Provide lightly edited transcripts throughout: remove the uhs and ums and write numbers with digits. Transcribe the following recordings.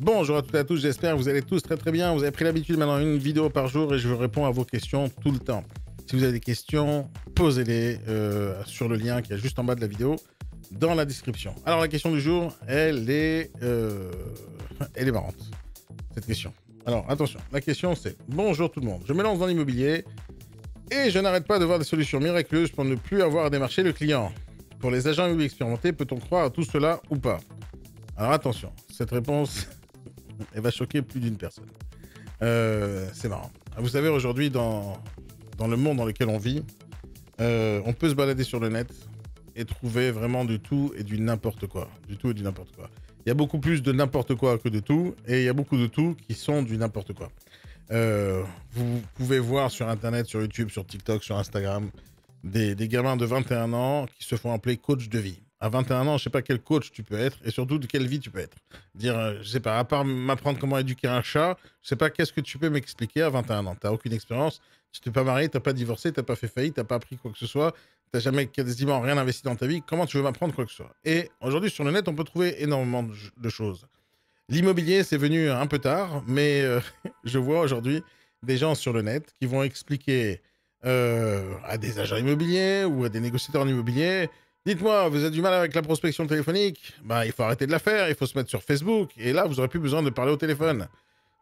Bonjour à toutes et à tous, j'espère que vous allez tous très très bien. Vous avez pris l'habitude maintenant une vidéo par jour et je réponds à vos questions tout le temps. Si vous avez des questions, posez-les sur le lien qui est juste en bas de la vidéo, dans la description. Alors la question du jour, elle est marrante, cette question. Alors attention, la question c'est: bonjour tout le monde, je me lance dans l'immobilier et je n'arrête pas de voir des solutions miraculeuses pour ne plus avoir à démarcher le client. Pour les agents immobiliers expérimentés, peut-on croire à tout cela ou pas? Alors attention, cette réponse, elle va choquer plus d'une personne. C'est marrant. Vous savez, aujourd'hui, dans le monde dans lequel on vit, on peut se balader sur le net et trouver vraiment du tout et du n'importe quoi. Du tout et du n'importe quoi. Il y a beaucoup plus de n'importe quoi que de tout, et il y a beaucoup de tout qui sont du n'importe quoi. Vous pouvez voir sur Internet, sur YouTube, sur TikTok, sur Instagram, des gamins de 21 ans qui se font appeler coach de vie. À 21 ans, je sais pas quel coach tu peux être et surtout de quelle vie tu peux être. Dire, je sais pas, à part m'apprendre comment éduquer un chat, je sais pas qu'est-ce que tu peux m'expliquer à 21 ans. T'as aucune expérience, tu t'es pas marié, t'as pas divorcé, t'as pas fait faillite, t'as pas appris quoi que ce soit, t'as jamais quasiment rien investi dans ta vie. Comment tu veux m'apprendre quoi que ce soit? Et aujourd'hui, sur le net, on peut trouver énormément de choses. L'immobilier, c'est venu un peu tard, mais je vois aujourd'hui des gens sur le net qui vont expliquer à des agents immobiliers ou à des négociateurs en immobilier: dites-moi, vous avez du mal avec la prospection téléphonique? Bah, il faut arrêter de la faire, il faut se mettre sur Facebook, et là, vous aurez plus besoin de parler au téléphone.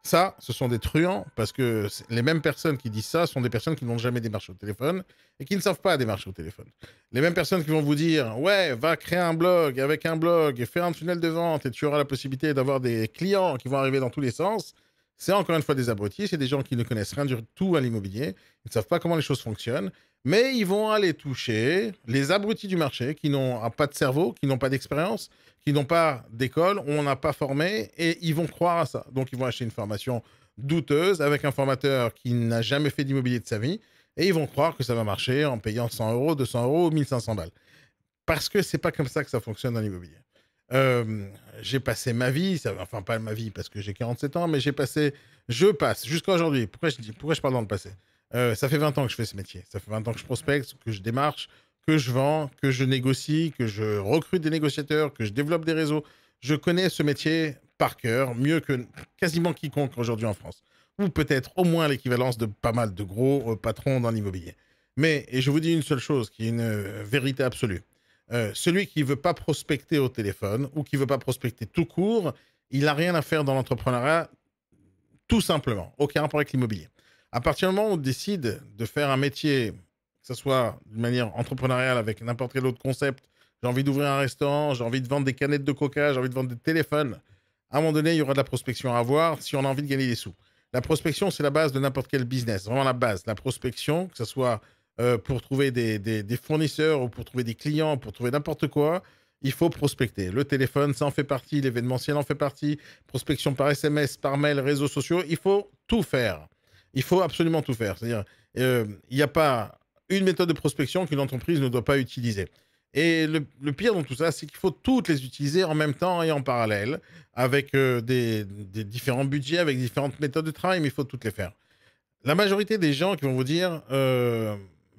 Ça, ce sont des truands, parce que les mêmes personnes qui disent ça sont des personnes qui n'ont jamais démarché au téléphone et qui ne savent pas démarcher au téléphone. Les mêmes personnes qui vont vous dire: ouais, va créer un blog, avec un blog, et fais un tunnel de vente et tu auras la possibilité d'avoir des clients qui vont arriver dans tous les sens. C'est encore une fois des abrutis, c'est des gens qui ne connaissent rien du tout à l'immobilier, ils ne savent pas comment les choses fonctionnent, mais ils vont aller toucher les abrutis du marché qui n'ont pas de cerveau, qui n'ont pas d'expérience, qui n'ont pas d'école, on n'a pas formé, et ils vont croire à ça. Donc ils vont acheter une formation douteuse avec un formateur qui n'a jamais fait d'immobilier de sa vie, et ils vont croire que ça va marcher en payant 100 euros, 200 euros, 1500 balles. Parce que c'est pas comme ça que ça fonctionne dans l'immobilier. Euh, j'ai passé ma vie, enfin pas ma vie parce que j'ai 47 ans, mais je passe jusqu'à aujourd'hui. Pourquoi je parle dans le passé? Ça fait 20 ans que je fais ce métier. Ça fait 20 ans que je prospecte, que je démarche, que je vends, que je négocie, que je recrute des négociateurs, que je développe des réseaux. Je connais ce métier par cœur, mieux que quasiment quiconque aujourd'hui en France. Ou peut-être au moins l'équivalence de pas mal de gros patrons dans l'immobilier. Mais, et je vous dis une seule chose qui est une vérité absolue: celui qui veut pas prospecter au téléphone ou qui veut pas prospecter tout court, il n'a rien à faire dans l'entrepreneuriat, tout simplement. Aucun rapport avec l'immobilier. À partir du moment où on décide de faire un métier, que ce soit d'une manière entrepreneuriale avec n'importe quel autre concept, j'ai envie d'ouvrir un restaurant, j'ai envie de vendre des canettes de coca, j'ai envie de vendre des téléphones, à un moment donné, il y aura de la prospection à avoir si on a envie de gagner des sous. La prospection, c'est la base de n'importe quel business, vraiment la base. La prospection, que ce soit pour trouver des fournisseurs ou pour trouver des clients, pour trouver n'importe quoi, il faut prospecter. Le téléphone, ça en fait partie, l'événementiel en fait partie, prospection par SMS, par mail, réseaux sociaux, il faut tout faire. Il faut absolument tout faire. C'est-à-dire, il n'y a pas une méthode de prospection qu'une entreprise ne doit pas utiliser. Et le pire dans tout ça, c'est qu'il faut toutes les utiliser en même temps et en parallèle, avec des différents budgets, avec différentes méthodes de travail, mais il faut toutes les faire. La majorité des gens qui vont vous dire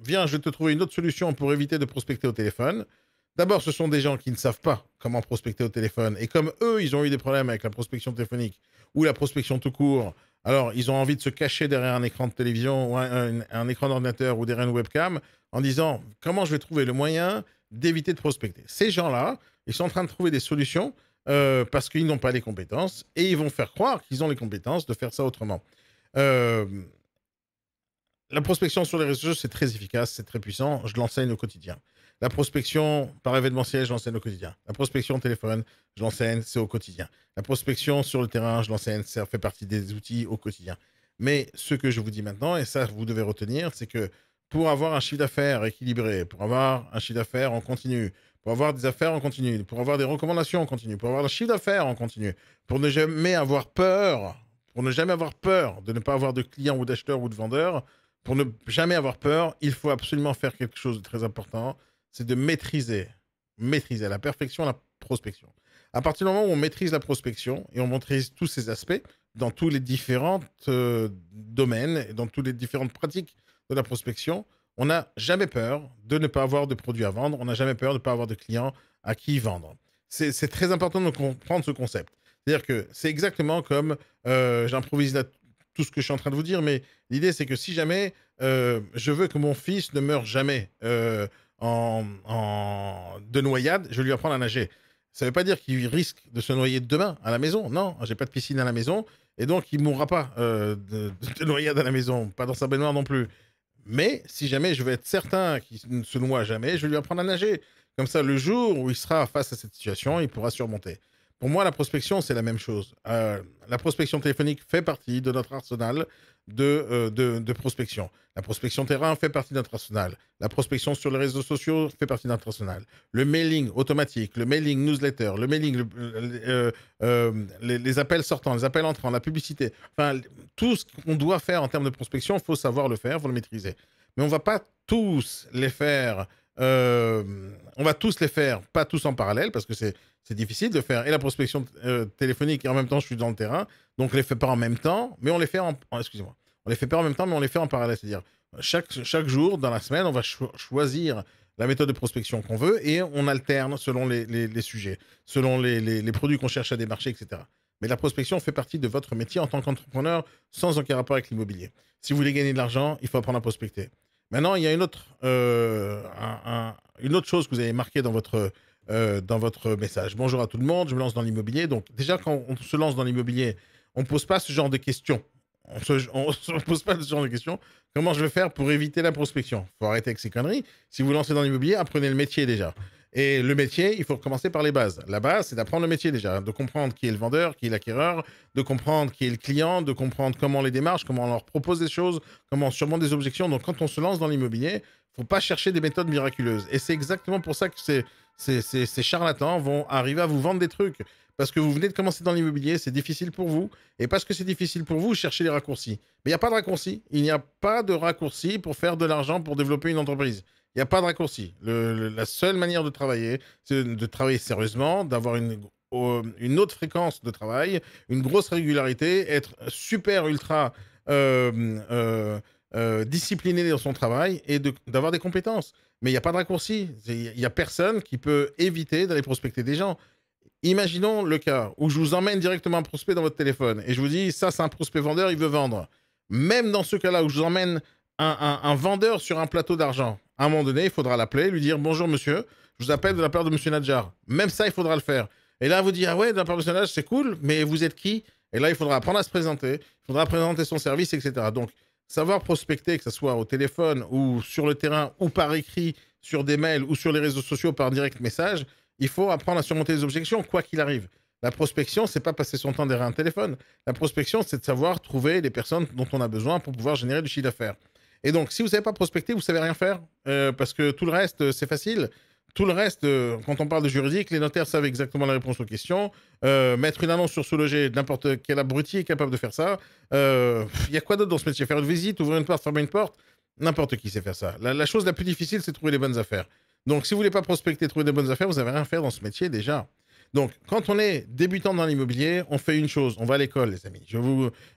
viens, je vais te trouver une autre solution pour éviter de prospecter au téléphone. D'abord, ce sont des gens qui ne savent pas comment prospecter au téléphone. Et comme eux, ils ont eu des problèmes avec la prospection téléphonique ou la prospection tout court, alors ils ont envie de se cacher derrière un écran de télévision ou un écran d'ordinateur ou derrière une webcam en disant comment je vais trouver le moyen d'éviter de prospecter. Ces gens-là, ils sont en train de trouver des solutions parce qu'ils n'ont pas les compétences et ils vont faire croire qu'ils ont les compétences de faire ça autrement. Euh, la prospection sur les réseaux sociaux, c'est très efficace, c'est très puissant. Je l'enseigne au quotidien. La prospection par événementiel, je l'enseigne au quotidien. La prospection au téléphone, je l'enseigne, c'est au quotidien. La prospection sur le terrain, je l'enseigne, ça fait partie des outils au quotidien. Mais ce que je vous dis maintenant, et ça vous devez retenir, c'est que pour avoir un chiffre d'affaires équilibré, pour avoir un chiffre d'affaires en continu, pour avoir des affaires en continu, pour avoir des recommandations en continu, pour avoir un chiffre d'affaires en continu, pour ne jamais avoir peur, de ne pas avoir de clients ou d'acheteurs ou de vendeurs, pour ne jamais avoir peur, il faut absolument faire quelque chose de très important, c'est de maîtriser à la perfection la prospection. À partir du moment où on maîtrise la prospection et on maîtrise tous ces aspects dans tous les différents domaines et dans toutes les différentes pratiques de la prospection, on n'a jamais peur de ne pas avoir de produits à vendre, on n'a jamais peur de ne pas avoir de clients à qui vendre. C'est très important de comprendre ce concept. C'est-à-dire que c'est exactement comme, j'improvise là tout ce que je suis en train de vous dire, mais l'idée c'est que si jamais, je veux que mon fils ne meure jamais, de noyade, je vais lui apprendre à nager. Ça ne veut pas dire qu'il risque de se noyer demain à la maison. Non, j'ai pas de piscine à la maison et donc il mourra pas, de noyade à la maison, pas dans sa baignoire non plus. Mais si jamais je veux être certain qu'il ne se noie jamais, je vais lui apprendre à nager. Comme ça, le jour où il sera face à cette situation, il pourra surmonter. Pour moi, la prospection, c'est la même chose. La prospection téléphonique fait partie de notre arsenal de prospection. La prospection terrain fait partie de notre arsenal. La prospection sur les réseaux sociaux fait partie de notre arsenal. Le mailing automatique, le mailing newsletter, le mailing, les appels sortants, les appels entrants, la publicité. Enfin, tout ce qu'on doit faire en termes de prospection, il faut savoir le faire, il faut le maîtriser. Mais on ne va pas tous les faire. On va tous les faire, pas tous en parallèle, parce que c'est difficile de faire et la prospection téléphonique et en même temps je suis dans le terrain. Donc on les fait pas en même temps, mais on les fait excusez-moi. On les fait pas en même temps, mais on les fait en parallèle. C'est-à-dire chaque jour dans la semaine, on va choisir la méthode de prospection qu'on veut et on alterne selon les sujets, selon les produits qu'on cherche à démarcher, etc. Mais la prospection fait partie de votre métier en tant qu'entrepreneur sans aucun rapport avec l'immobilier. Si vous voulez gagner de l'argent, il faut apprendre à prospecter. Maintenant, il y a une autre chose que vous avez marquée dans votre message. Bonjour à tout le monde, je me lance dans l'immobilier. Donc déjà, quand on se lance dans l'immobilier, on ne pose pas ce genre de questions. On ne pose pas ce genre de questions. Comment je vais faire pour éviter la prospection? Il faut arrêter avec ces conneries. Si vous vous lancez dans l'immobilier, apprenez le métier déjà. Et le métier, il faut commencer par les bases. La base, c'est d'apprendre le métier déjà, de comprendre qui est le vendeur, qui est l'acquéreur, de comprendre qui est le client, de comprendre comment les démarches, comment on leur propose des choses, comment on surmonte des objections. Donc quand on se lance dans l'immobilier, il ne faut pas chercher des méthodes miraculeuses. Et c'est exactement pour ça que ces charlatans vont arriver à vous vendre des trucs. Parce que vous venez de commencer dans l'immobilier, c'est difficile pour vous. Et parce que c'est difficile pour vous, cherchez les raccourcis. Mais il n'y a pas de raccourci. Il n'y a pas de raccourci pour faire de l'argent, pour développer une entreprise. Il n'y a pas de raccourci. La seule manière de travailler, c'est de travailler sérieusement, d'avoir une haute fréquence de travail, une grosse régularité, être super ultra discipliné dans son travail et d'avoir des compétences. Mais il n'y a pas de raccourci. Il n'y a personne qui peut éviter d'aller prospecter des gens. Imaginons le cas où je vous emmène directement un prospect dans votre téléphone et je vous dis, ça c'est un prospect vendeur, il veut vendre. Même dans ce cas-là où je vous emmène un vendeur sur un plateau d'argent, à un moment donné, il faudra l'appeler, lui dire, bonjour monsieur, je vous appelle de la part de monsieur Nadjar. Même ça, il faudra le faire. Et là, vous dire, ah ouais, de la part de monsieur Nadjar, c'est cool, mais vous êtes qui? Et là, il faudra apprendre à se présenter, il faudra présenter son service, etc. Donc, savoir prospecter, que ce soit au téléphone ou sur le terrain ou par écrit, sur des mails ou sur les réseaux sociaux par direct message, il faut apprendre à surmonter les objections, quoi qu'il arrive. La prospection, c'est pas passer son temps derrière un téléphone. La prospection, c'est de savoir trouver les personnes dont on a besoin pour pouvoir générer du chiffre d'affaires. Et donc, si vous ne savez pas prospecter, vous ne savez rien faire, parce que tout le reste, c'est facile. Tout le reste, quand on parle de juridique, les notaires savent exactement la réponse aux questions. Mettre une annonce sur Sous-Loger, n'importe quel abruti est capable de faire ça. Il y a quoi d'autre dans ce métier? Faire une visite, ouvrir une porte, fermer une porte? N'importe qui sait faire ça. La chose la plus difficile, c'est de trouver les bonnes affaires. Donc, si vous voulez pas prospecter, trouver des bonnes affaires, vous n'avez rien à faire dans ce métier déjà. Donc, quand on est débutant dans l'immobilier, on fait une chose. On va à l'école, les amis.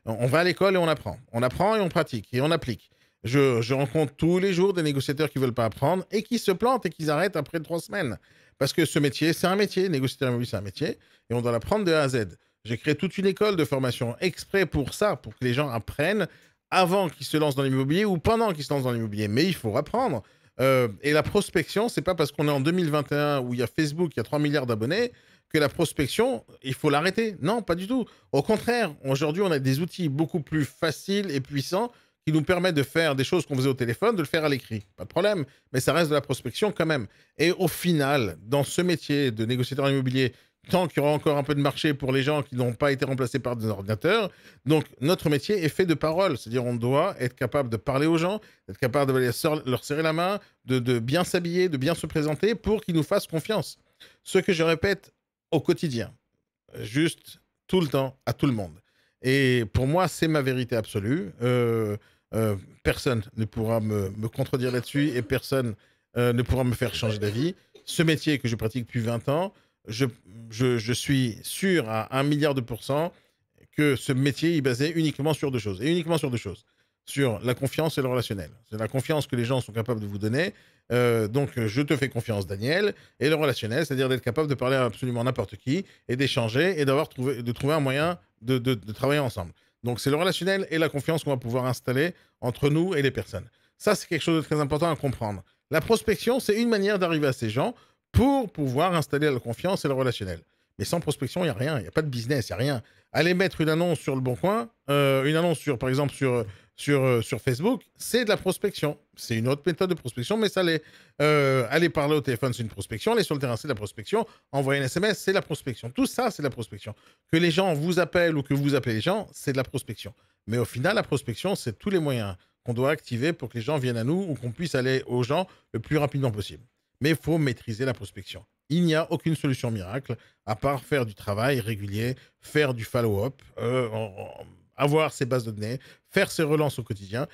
On va à l'école et on apprend. On apprend et on pratique et on applique. Je rencontre tous les jours des négociateurs qui ne veulent pas apprendre et qui se plantent et qui arrêtent après 3 semaines. Parce que ce métier, c'est un métier. Négociateur immobilier, c'est un métier. Et on doit l'apprendre de A à Z. J'ai créé toute une école de formation exprès pour ça, pour que les gens apprennent avant qu'ils se lancent dans l'immobilier ou pendant qu'ils se lancent dans l'immobilier. Mais il faut apprendre. Et la prospection, c'est pas parce qu'on est en 2021 où il y a Facebook, il y a 3 milliards d'abonnés, que la prospection, il faut l'arrêter. Non, pas du tout. Au contraire, aujourd'hui, on a des outils beaucoup plus faciles et puissants qui nous permettent de faire des choses qu'on faisait au téléphone, de le faire à l'écrit. Pas de problème, mais ça reste de la prospection quand même. Et au final, dans ce métier de négociateur immobilier, tant qu'il y aura encore un peu de marché pour les gens qui n'ont pas été remplacés par des ordinateurs. Donc, notre métier est fait de paroles. C'est-à-dire, on doit être capable de parler aux gens, être capable de leur serrer la main, de bien s'habiller, de bien se présenter pour qu'ils nous fassent confiance. Ce que je répète au quotidien, juste tout le temps, à tout le monde. Et pour moi, c'est ma vérité absolue. Personne ne pourra me contredire là-dessus et personne ne pourra me faire changer d'avis. Ce métier que je pratique depuis 20 ans, je suis sûr à 1 milliard de pourcents que ce métier est basé uniquement sur 2 choses. Et uniquement sur 2 choses. sur la confiance et le relationnel. C'est la confiance que les gens sont capables de vous donner. Donc, je te fais confiance, Daniel. Et le relationnel, c'est-à-dire d'être capable de parler à absolument n'importe qui et d'échanger et de trouver un moyen de travailler ensemble. Donc, c'est le relationnel et la confiance qu'on va pouvoir installer entre nous et les personnes. Ça, c'est quelque chose de très important à comprendre. La prospection, c'est une manière d'arriver à ces gens pour pouvoir installer la confiance et le relationnel. Mais sans prospection, il n'y a rien. Il n'y a pas de business, il n'y a rien. Aller mettre une annonce sur le Bon Coin, une annonce sur, par exemple, sur Facebook, c'est de la prospection. C'est une autre méthode de prospection, mais ça l'est. Aller parler au téléphone, c'est une prospection. Aller sur le terrain, c'est de la prospection. Envoyer un SMS, c'est de la prospection. Tout ça, c'est de la prospection. Que les gens vous appellent ou que vous appelez les gens, c'est de la prospection. Mais au final, la prospection, c'est tous les moyens qu'on doit activer pour que les gens viennent à nous ou qu'on puisse aller aux gens le plus rapidement possible. Mais il faut maîtriser la prospection. Il n'y a aucune solution miracle à part faire du travail régulier, faire du follow-up, avoir ses bases de données, faire ses relances au quotidien,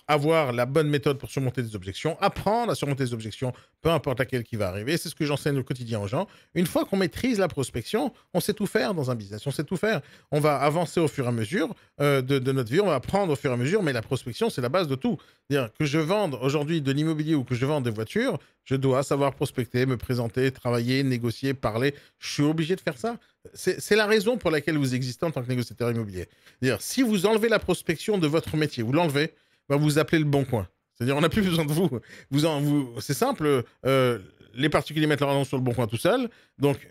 avoir la bonne méthode pour surmonter des objections, apprendre à surmonter des objections, peu importe laquelle qui va arriver. C'est ce que j'enseigne au quotidien aux gens. Une fois qu'on maîtrise la prospection, on sait tout faire dans un business, on sait tout faire. On va avancer au fur et à mesure de notre vie, on va apprendre au fur et à mesure, mais la prospection, c'est la base de tout. C'est-à-dire que je vende aujourd'hui de l'immobilier ou que je vende des voitures, je dois savoir prospecter, me présenter, travailler, négocier, parler. Je suis obligé de faire ça. C'est la raison pour laquelle vous existez en tant que négociateur immobilier. C'est-à-dire, si vous enlevez la prospection de votre métier, vous l'enlevez, ben vous appelez le Bon Coin. C'est-à-dire, on n'a plus besoin de vous. C'est simple, les particuliers mettent leur annonce sur le Bon Coin tout seul, donc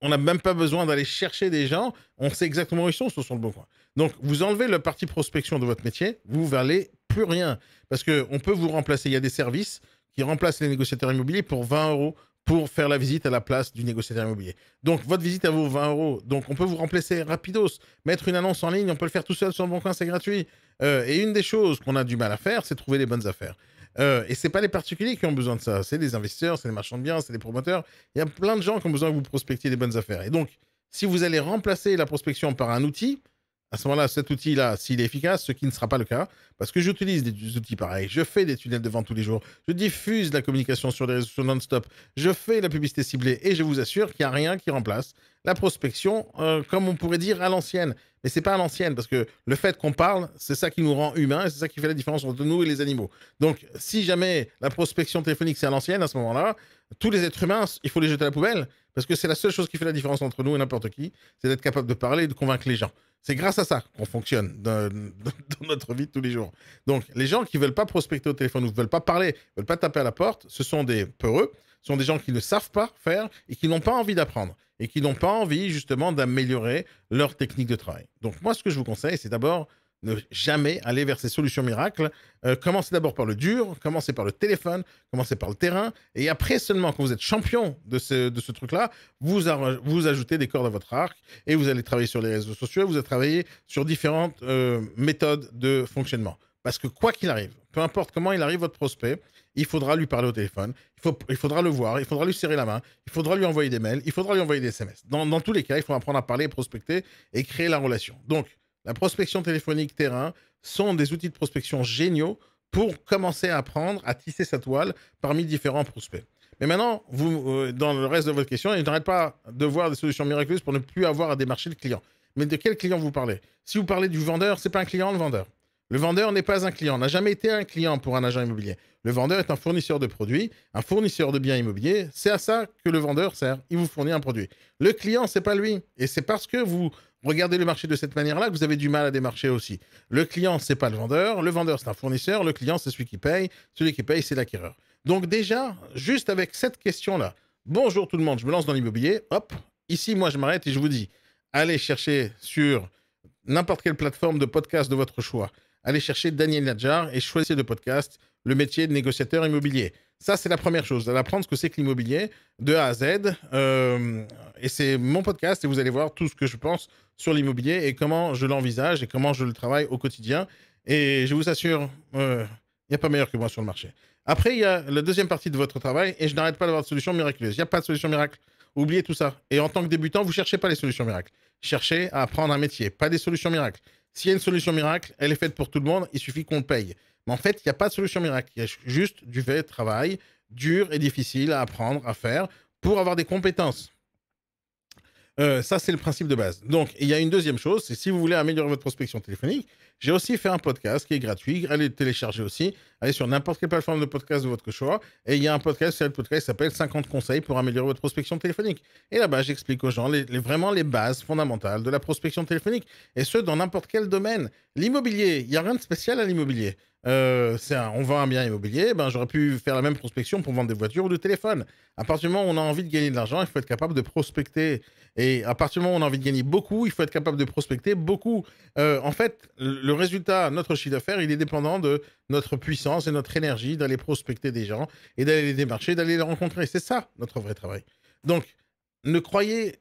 on n'a même pas besoin d'aller chercher des gens, on sait exactement où ils sont sur le Bon Coin. Donc, vous enlevez le parti prospection de votre métier, vous ne valez plus rien. Parce qu'on peut vous remplacer, il y a des services qui remplacent les négociateurs immobiliers pour 20 € pour faire la visite à la place du négociateur immobilier. Donc, votre visite, elle vaut 20 €. Donc, on peut vous remplacer rapidos. Mettre une annonce en ligne, on peut le faire tout seul sur le Bon Coin, c'est gratuit. Et une des choses qu'on a du mal à faire, c'est trouver les bonnes affaires. Et ce n'est pas les particuliers qui ont besoin de ça. C'est les investisseurs, c'est les marchands de biens, c'est les promoteurs. Il y a plein de gens qui ont besoin que vous prospectiez des bonnes affaires. Et donc, si vous allez remplacer la prospection par un outil, à ce moment-là, cet outil-là, s'il est efficace, ce qui ne sera pas le cas, parce que j'utilise des outils pareils, je fais des tunnels de vente tous les jours, je diffuse la communication sur les réseaux sociaux non-stop, je fais la publicité ciblée, et je vous assure qu'il n'y a rien qui remplace la prospection, comme on pourrait dire à l'ancienne. Mais c'est pas à l'ancienne, parce que le fait qu'on parle, c'est ça qui nous rend humains, et c'est ça qui fait la différence entre nous et les animaux. Donc, si jamais la prospection téléphonique, c'est à l'ancienne, à ce moment-là, tous les êtres humains, il faut les jeter à la poubelle, parce que c'est la seule chose qui fait la différence entre nous et n'importe qui, c'est d'être capable de parler et de convaincre les gens. C'est grâce à ça qu'on fonctionne dans notre vie de tous les jours. Donc, les gens qui ne veulent pas prospecter au téléphone ou ne veulent pas parler, ne veulent pas taper à la porte, ce sont des peureux, ce sont des gens qui ne savent pas faire et qui n'ont pas envie d'apprendre et qui n'ont pas envie, justement, d'améliorer leur technique de travail. Donc, moi, ce que je vous conseille, c'est d'abord ne jamais aller vers ces solutions miracles. Commencez d'abord par le dur, commencez par le téléphone, commencez par le terrain, et après seulement, quand vous êtes champion de ce truc-là, vous ajoutez des cordes à votre arc, et vous allez travailler sur les réseaux sociaux, vous allez travailler sur différentes méthodes de fonctionnement. Parce que quoi qu'il arrive, peu importe comment il arrive votre prospect, il faudra lui parler au téléphone, il faudra le voir, il faudra lui serrer la main, il faudra lui envoyer des mails, il faudra lui envoyer des SMS. Dans tous les cas, il faut apprendre à parler, prospecter et créer la relation. Donc, la prospection téléphonique terrain sont des outils de prospection géniaux pour commencer à apprendre à tisser sa toile parmi différents prospects. Mais maintenant, vous, dans le reste de votre question, je n'arrête pas de voir des solutions miraculeuses pour ne plus avoir à démarcher le client. Mais de quel client vous parlez? Si vous parlez du vendeur, ce n'est pas un client, le vendeur. Le vendeur n'est pas un client, n'a jamais été un client pour un agent immobilier. Le vendeur est un fournisseur de produits, un fournisseur de biens immobiliers. C'est à ça que le vendeur sert. Il vous fournit un produit. Le client, c'est pas lui. Et c'est parce que vous regardez le marché de cette manière-là que vous avez du mal à démarcher aussi. Le client, c'est pas le vendeur c'est un fournisseur, le client, c'est celui qui paye, c'est l'acquéreur. Donc déjà, juste avec cette question-là, bonjour tout le monde, je me lance dans l'immobilier, hop, ici, moi, je m'arrête et je vous dis, allez chercher sur n'importe quelle plateforme de podcast de votre choix, allez chercher Daniel Nadjar et choisissez le podcast, le métier de négociateur immobilier. Ça, c'est la première chose, d'apprendre ce que c'est que l'immobilier de A à Z. Et c'est mon podcast et vous allez voir tout ce que je pense sur l'immobilier et comment je l'envisage et comment je le travaille au quotidien. Et je vous assure, il n'y a pas meilleur que moi sur le marché. Après, il y a la deuxième partie de votre travail et je n'arrête pas d'avoir de solutions miraculeuses. Il n'y a pas de solution miracle. Oubliez tout ça. Et en tant que débutant, vous ne cherchez pas les solutions miracles. Cherchez à apprendre un métier, pas des solutions miracles. S'il y a une solution miracle, elle est faite pour tout le monde, il suffit qu'on le paye. Mais en fait, il n'y a pas de solution miracle. Il y a juste du vrai travail, dur et difficile à apprendre, à faire, pour avoir des compétences. Ça, c'est le principe de base. Donc, il y a une deuxième chose, c'est si vous voulez améliorer votre prospection téléphonique, j'ai aussi fait un podcast qui est gratuit. Allez le télécharger aussi. Allez sur n'importe quelle plateforme de podcast de votre choix. Et il y a un podcast, c'est le podcast qui s'appelle 50 conseils pour améliorer votre prospection téléphonique. Et là-bas, j'explique aux gens vraiment les bases fondamentales de la prospection téléphonique. Et ce, dans n'importe quel domaine. L'immobilier, il n'y a rien de spécial à l'immobilier. On vend un bien immobilier, ben, j'aurais pu faire la même prospection pour vendre des voitures ou des téléphones. À partir du moment où on a envie de gagner de l'argent, il faut être capable de prospecter. Et à partir du moment où on a envie de gagner beaucoup, il faut être capable de prospecter beaucoup. En fait, le résultat, notre chiffre d'affaires, il est dépendant de notre puissance et notre énergie d'aller prospecter des gens et d'aller les démarcher, d'aller les rencontrer. C'est ça, notre vrai travail. Donc, ne croyez...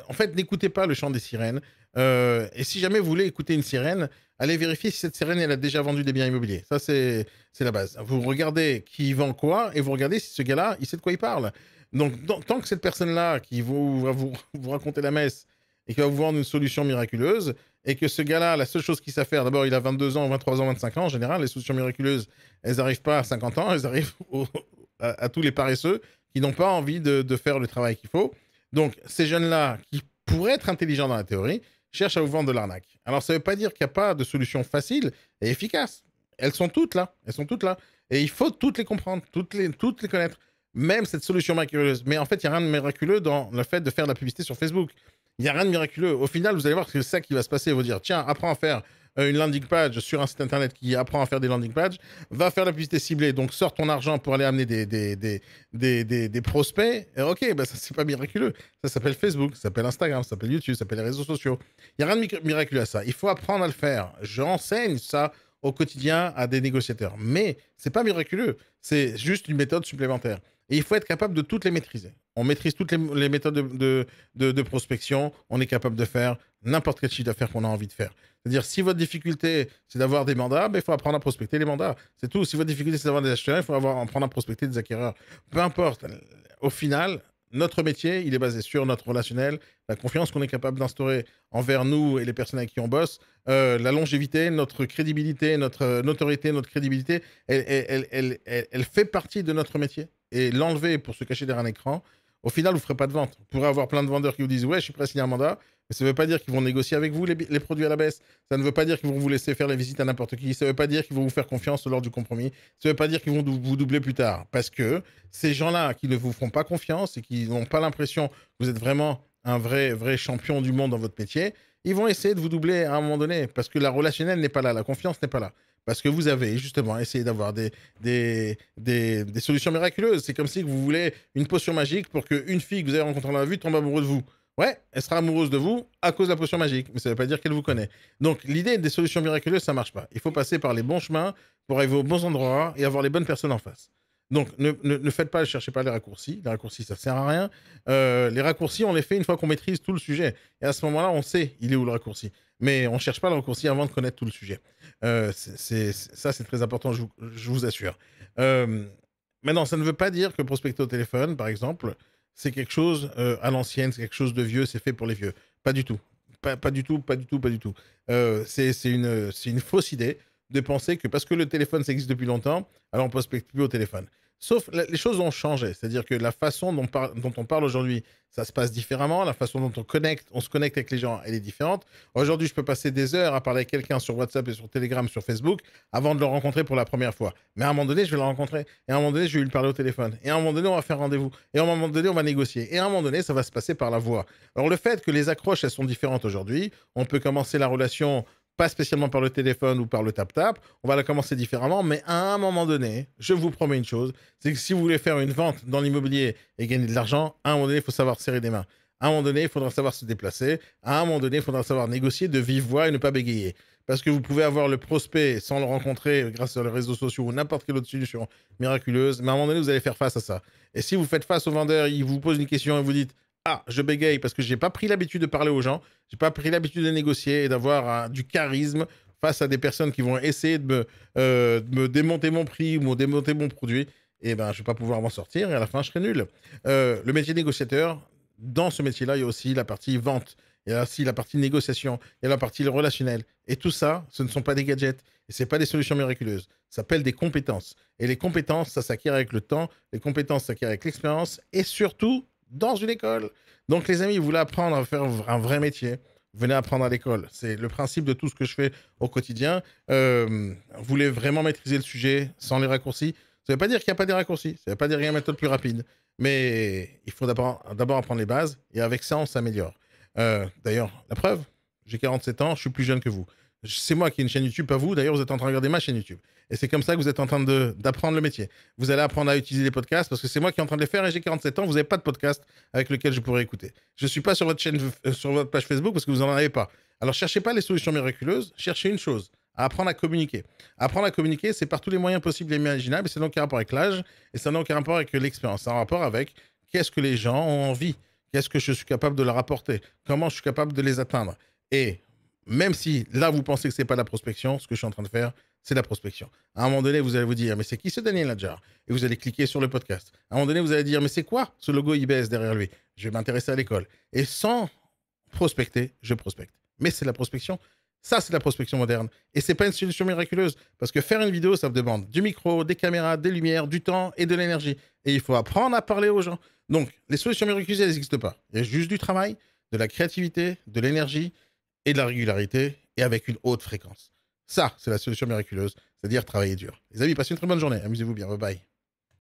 En fait, n'écoutez pas le chant des sirènes. Et si jamais vous voulez écouter une sirène, allez vérifier si cette sirène, elle a déjà vendu des biens immobiliers. Ça, c'est la base. Vous regardez qui vend quoi et vous regardez si ce gars-là, il sait de quoi il parle. Donc, tant que cette personne-là qui va vous raconter la messe et qui va vous vendre une solution miraculeuse, et que ce gars-là, la seule chose qu'il sait faire, d'abord, il a 22 ans, 23 ans, 25 ans, en général, les solutions miraculeuses, elles n'arrivent pas à 50 ans, elles arrivent à tous les paresseux qui n'ont pas envie de faire le travail qu'il faut. Donc, ces jeunes-là, qui pourraient être intelligents dans la théorie, cherchent à vous vendre de l'arnaque. Alors, ça ne veut pas dire qu'il n'y a pas de solution facile et efficace. Elles sont toutes là. Elles sont toutes là. Et il faut toutes les comprendre, toutes les connaître. Même cette solution miraculeuse. Mais en fait, il n'y a rien de miraculeux dans le fait de faire de la publicité sur Facebook. Il n'y a rien de miraculeux. Au final, vous allez voir que c'est ça qui va se passer. Ils vont dire, tiens, apprends à faire une landing page sur un site internet qui apprend à faire des landing pages, va faire la publicité ciblée, donc sors ton argent pour aller amener des prospects. Et ok, bah ça c'est pas miraculeux. Ça s'appelle Facebook, ça s'appelle Instagram, ça s'appelle YouTube, ça s'appelle les réseaux sociaux. Il n'y a rien de miraculeux à ça. Il faut apprendre à le faire. J'enseigne ça au quotidien à des négociateurs. Mais c'est pas miraculeux. C'est juste une méthode supplémentaire. Et il faut être capable de toutes les maîtriser. On maîtrise toutes les méthodes de prospection. On est capable de faire n'importe quel chiffre d'affaires qu'on a envie de faire. C'est-à-dire, si votre difficulté, c'est d'avoir des mandats, ben, il faut apprendre à prospecter les mandats. C'est tout. Si votre difficulté, c'est d'avoir des acheteurs, il faut apprendre à prospecter des acquéreurs. Peu importe. Au final, notre métier, il est basé sur notre relationnel, la confiance qu'on est capable d'instaurer envers nous et les personnes avec qui on bosse, la longévité, notre crédibilité, notre notoriété, notre crédibilité, elle fait partie de notre métier. Et l'enlever pour se cacher derrière un écran, au final, vous ne ferez pas de vente. Vous pourrez avoir plein de vendeurs qui vous disent « Ouais, je suis prêt à signer un mandat », mais ça ne veut pas dire qu'ils vont négocier avec vous les produits à la baisse. Ça ne veut pas dire qu'ils vont vous laisser faire les visites à n'importe qui. Ça ne veut pas dire qu'ils vont vous faire confiance lors du compromis. Ça ne veut pas dire qu'ils vont vous doubler plus tard. Parce que ces gens-là qui ne vous font pas confiance et qui n'ont pas l'impression que vous êtes vraiment un vrai champion du monde dans votre métier, ils vont essayer de vous doubler à un moment donné. Parce que la relationnelle n'est pas là, la confiance n'est pas là. Parce que vous avez justement essayé d'avoir des solutions miraculeuses. C'est comme si vous voulez une potion magique pour qu'une fille que vous avez rencontrée dans la vue tombe amoureuse de vous. Ouais, elle sera amoureuse de vous à cause de la potion magique, mais ça ne veut pas dire qu'elle vous connaît. Donc l'idée des solutions miraculeuses, ça ne marche pas. Il faut passer par les bons chemins pour arriver aux bons endroits et avoir les bonnes personnes en face. Donc ne faites pas, ne cherchez pas les raccourcis. Les raccourcis, ça ne sert à rien. Les raccourcis, on les fait une fois qu'on maîtrise tout le sujet. Et à ce moment-là, on sait il est où le raccourci. Mais on ne cherche pas le raccourci avant de connaître tout le sujet. Ça, c'est très important, je vous assure. Maintenant, ça ne veut pas dire que prospecter au téléphone, par exemple, c'est quelque chose à l'ancienne, c'est quelque chose de vieux, c'est fait pour les vieux. Pas du tout. Pas du tout, pas du tout, pas du tout. C'est une fausse idée de penser que parce que le téléphone, ça existe depuis longtemps, alors on ne prospecte plus au téléphone. Sauf, les choses ont changé. C'est-à-dire que la façon dont on parle aujourd'hui, ça se passe différemment. La façon dont on se connecte avec les gens, elle est différente. Aujourd'hui, je peux passer des heures à parler avec quelqu'un sur WhatsApp et sur Telegram, sur Facebook, avant de le rencontrer pour la première fois. Mais à un moment donné, je vais le rencontrer. Et à un moment donné, je vais lui parler au téléphone. Et à un moment donné, on va faire rendez-vous. Et à un moment donné, on va négocier. Et à un moment donné, ça va se passer par la voix. Alors, le fait que les accroches, elles sont différentes aujourd'hui, on peut commencer la relation pas spécialement par le téléphone ou par le tap-tap, on va la commencer différemment, mais à un moment donné, je vous promets une chose, c'est que si vous voulez faire une vente dans l'immobilier et gagner de l'argent, à un moment donné, il faut savoir serrer des mains. À un moment donné, il faudra savoir se déplacer. À un moment donné, il faudra savoir négocier de vive voix et ne pas bégayer. Parce que vous pouvez avoir le prospect sans le rencontrer grâce aux réseaux sociaux ou n'importe quelle autre solution miraculeuse, mais à un moment donné, vous allez faire face à ça. Et si vous faites face au vendeur, il vous pose une question et vous dites ah, je bégaye parce que j'ai pas pris l'habitude de parler aux gens, j'ai pas pris l'habitude de négocier et d'avoir du charisme face à des personnes qui vont essayer de me démonter mon prix ou me démonter mon produit. Et ben, je vais pas pouvoir m'en sortir et à la fin, je serai nul. Le métier de négociateur, dans ce métier-là, il y a aussi la partie vente, il y a aussi la partie négociation, il y a la partie relationnelle. Et tout ça, ce ne sont pas des gadgets et c'est pas des solutions miraculeuses. Ça s'appelle des compétences. Et les compétences, ça s'acquiert avec le temps. Les compétences s'acquièrent avec l'expérience et surtout dans une école. Donc, les amis, vous voulez apprendre à faire un vrai métier, venez apprendre à l'école. C'est le principe de tout ce que je fais au quotidien. Vous voulez vraiment maîtriser le sujet sans les raccourcis. Ça ne veut pas dire qu'il n'y a pas des raccourcis. Ça ne veut pas dire qu'il y a une méthode plus rapide. Mais il faut d'abord apprendre les bases. Et avec ça, on s'améliore. D'ailleurs, la preuve, j'ai 47 ans, je suis plus jeune que vous. C'est moi qui ai une chaîne YouTube, pas vous. D'ailleurs, vous êtes en train de regarder ma chaîne YouTube. Et c'est comme ça que vous êtes en train d'apprendre le métier. Vous allez apprendre à utiliser les podcasts parce que c'est moi qui est en train de les faire et j'ai 47 ans. Vous n'avez pas de podcast avec lequel je pourrais écouter. Je ne suis pas sur votre chaîne, sur votre page Facebook parce que vous n'en avez pas. Alors, cherchez pas les solutions miraculeuses. Cherchez une chose, à apprendre à communiquer. Apprendre à communiquer, c'est par tous les moyens possibles et imaginables. Et c'est donc un rapport avec l'âge et ça n'a aucun rapport avec l'expérience. C'est un rapport avec qu'est-ce que les gens ont envie. Qu'est-ce que je suis capable de leur apporter. Comment je suis capable de les atteindre. Et même si là, vous pensez que ce n'est pas la prospection, ce que je suis en train de faire, c'est la prospection. À un moment donné, vous allez vous dire, mais c'est qui ce Daniel Nadjar? Et vous allez cliquer sur le podcast. À un moment donné, vous allez dire, mais c'est quoi ce logo IBS derrière lui? Je vais m'intéresser à l'école. Et sans prospecter, je prospecte. Mais c'est la prospection. Ça, c'est la prospection moderne. Et c'est pas une solution miraculeuse. Parce que faire une vidéo, ça demande du micro, des caméras, des lumières, du temps et de l'énergie. Et il faut apprendre à parler aux gens. Donc, les solutions miraculeuses, elles n'existent pas. Il y a juste du travail, de la créativité, de l'énergie et de la régularité et avec une haute fréquence. Ça, c'est la solution miraculeuse, c'est-à-dire travailler dur. Les amis, passez une très bonne journée. Amusez-vous bien. Bye bye.